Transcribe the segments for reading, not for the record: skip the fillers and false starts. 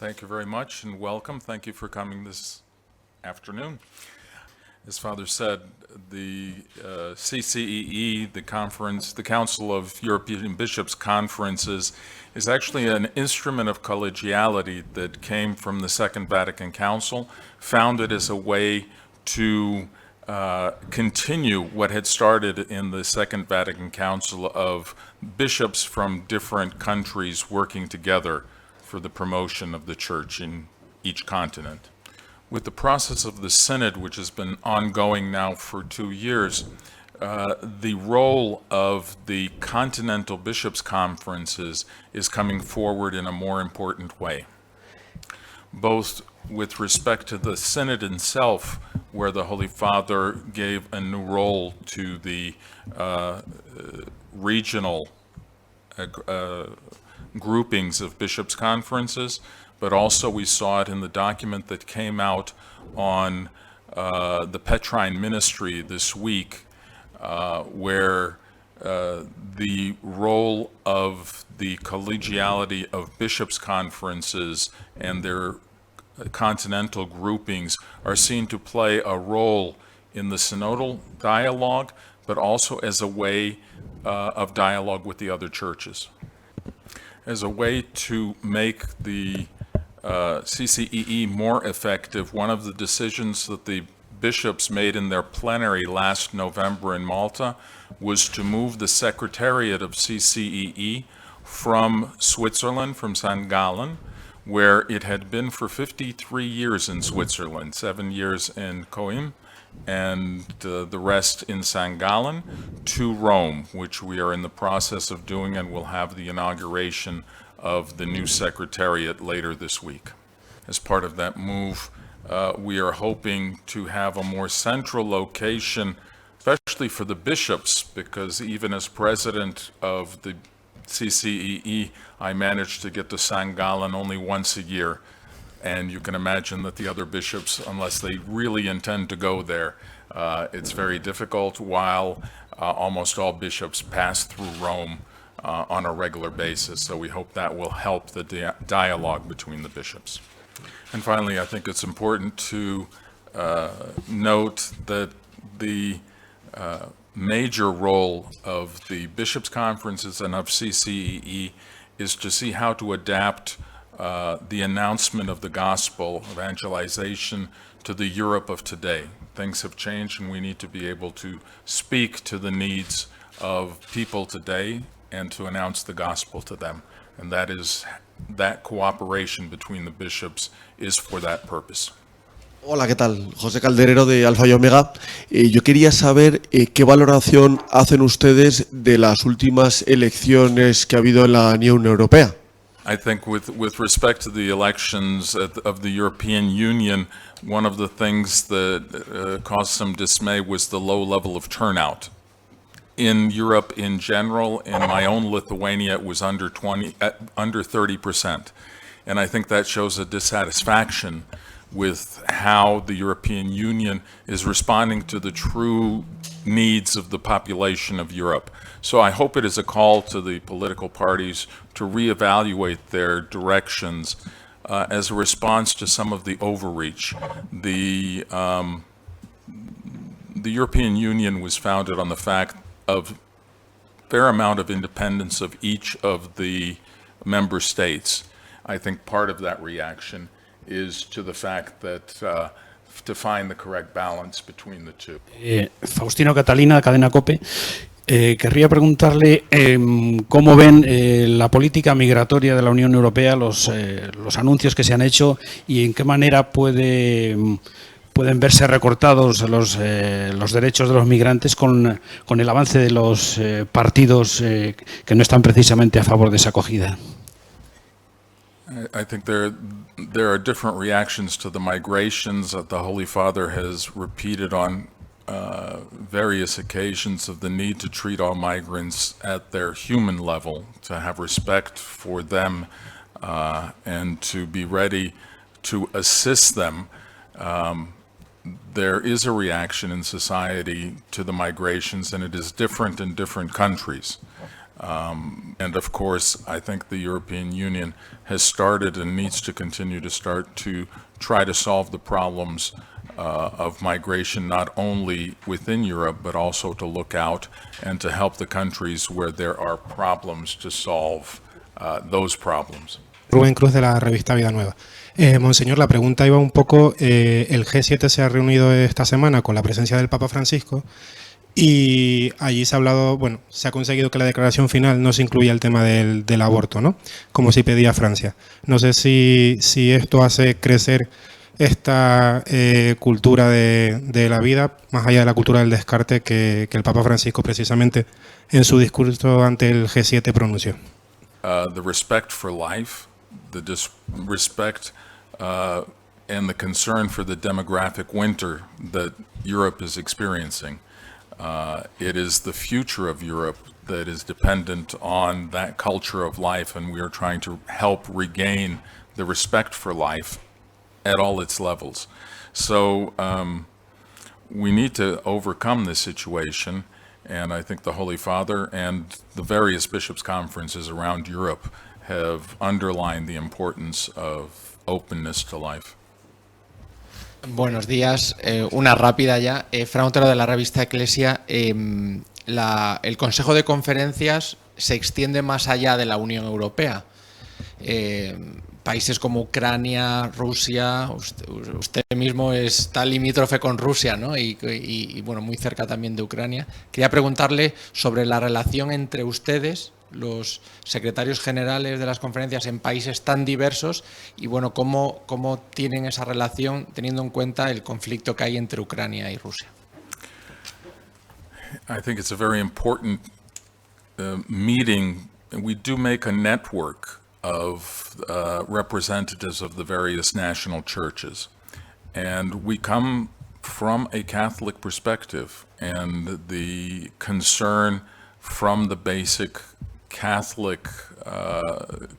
Thank you very much and welcome. Thank you for coming this afternoon. As Father said, the CCEE, the conference, the Council of European Bishops Conferences, is actually an instrument of collegiality that came from the Second Vatican Council, founded as a way to continue what had started in the Second Vatican Council of bishops from different countries working together for the promotion of the Church in each continent. With the process of the Synod, which has been ongoing now for 2 years, the role of the continental bishops' conferences is coming forward in a more important way, both with respect to the Synod itself, where the Holy Father gave a new role to the regional groupings of bishops' conferences, but also we saw it in the document that came out on the Petrine ministry this week, where the role of the collegiality of bishops' conferences and their continental groupings are seen to play a role in the synodal dialogue, but also as a way of dialogue with the other churches. As a way to make the CCEE more effective, one of the decisions that the bishops made in their plenary last November in Malta was to move the secretariat of CCEE from Switzerland, from St. Gallen, where it had been for 53 years in Switzerland, 7 years in Coim, and the rest in St. Gallen, to Rome, which we are in the process of doing, and we'll have the inauguration of the new secretariat later this week. As part of that move, we are hoping to have a more central location, especially for the bishops, because even as president of the CCEE, I managed to get to St. Gallen only once a year. And you can imagine that the other bishops, unless they really intend to go there, it's very difficult, while almost all bishops pass through Rome on a regular basis. So we hope that will help the dialogue between the bishops. And finally, I think it's important to note that the major role of the bishops' conferences and of CCEE is to see how to adapt the announcement of the gospel, evangelization, to the Europe of today. Things have changed, and we need to be able to speak to the needs of people today and to announce the gospel to them. And that cooperation between the bishops is for that purpose. Hola, ¿qué tal? José Calderero de Alfa y Omega. Yo quería saber qué valoración hacen ustedes de las últimas elecciones que ha habido en la Unión Europea. I think with respect to the elections of the European Union, one of the things that caused some dismay was the low level of turnout. In Europe in general, in my own Lithuania, it was under 30%. And I think that shows a dissatisfaction with how the European Union is responding to the true needs of the population of Europe. So I hope it is a call to the political parties to reevaluate their directions as a response to some of the overreach. The European Union was founded on the fact of fair amount of independence of each of the member states. I think part of that reaction is to the fact that to find the correct balance between the two. Faustino Catalina, Cadena COPE. Querría preguntarle cómo ven la política migratoria de la Unión Europea, los anuncios que se han hecho y en qué manera pueden verse recortados los derechos de los migrantes con el avance de los partidos que no están precisamente a favor de esa acogida. I think there are different reactions to the migrations that the Holy Father has repeated on various occasions of the need to treat all migrants at their human level, to have respect for them and to be ready to assist them. There is a reaction in society to the migrations, and it is different in different countries. And of course, I think the European Union has started and needs to continue to start to try to solve the problems of migration, not only within Europe, but also to look out and to help the countries where there are problems to solve those problems. Rubén Cruz de la revista Vida Nueva. Monseñor, la pregunta iba un poco, el G7 se ha reunido esta semana con la presencia del Papa Francisco y allí se ha hablado, bueno, se ha conseguido que la declaración final no se incluya el tema del aborto, ¿no? Como si pedía Francia. No sé si esto hace crecer esta cultura de la vida, más allá de la cultura del descarte que el Papa Francisco precisamente en su discurso ante el G7 pronunció. The respect for life, the respect and the concern for the demographic winter that Europe is experiencing. It is the future of Europe that is dependent on that culture of life, and we are trying to help regain the respect for life at all its levels. So we need to overcome this situation, and I think the Holy Father and the various bishops' conferences around Europe have underlined the importance of openness to life. Buenos días, una rápida ya. Fran Otero de la revista Eclesia. El Consejo de Conferencias se extiende más allá de la Unión Europea. Países como Ucrania, Rusia, usted mismo está limítrofe con Rusia, ¿no? Y bueno, muy cerca también de Ucrania. Quería preguntarle sobre la relación entre ustedes, los secretarios generales de las conferencias en países tan diversos, y bueno, cómo tienen esa relación teniendo en cuenta el conflicto que hay entre Ucrania y Rusia. I think it's a very important meeting. We do make a network of representatives of the various national churches, and we come from a Catholic perspective, and the concern from the basic Catholic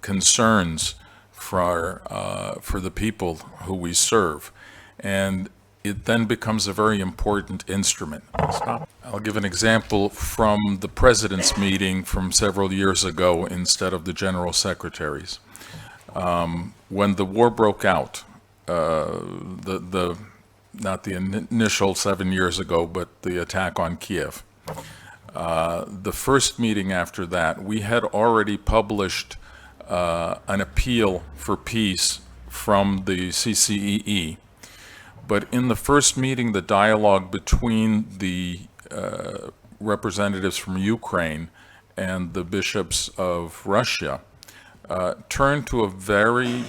concerns for the people who we serve, and it then becomes a very important instrument. I'll give an example from the President's meeting from several years ago instead of the General Secretaries. When the war broke out, not the initial 7 years ago, but the attack on Kiev, the first meeting after that, we had already published an appeal for peace from the CCEE. But in the first meeting, the dialogue between the representatives from Ukraine and the bishops of Russia turned to a very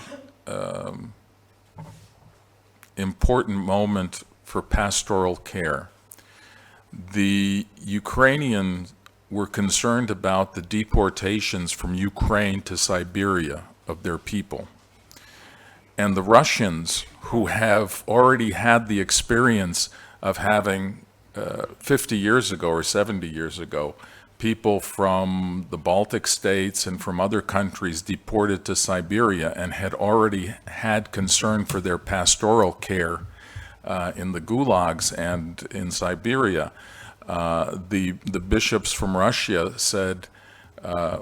important moment for pastoral care. The Ukrainians were concerned about the deportations from Ukraine to Siberia of their people. And the Russians, who have already had the experience of having 50 years ago or 70 years ago, people from the Baltic states and from other countries deported to Siberia and had already had concern for their pastoral care in the gulags and in Siberia, the bishops from Russia said,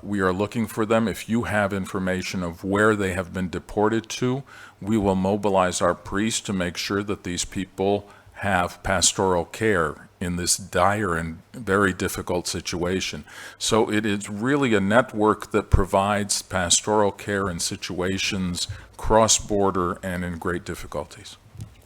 we are looking for them. If you have information of where they have been deported to, we will mobilize our priests to make sure that these people have pastoral care in this dire and very difficult situation. So it is really a network that provides pastoral care in situations cross-border and in great difficulties.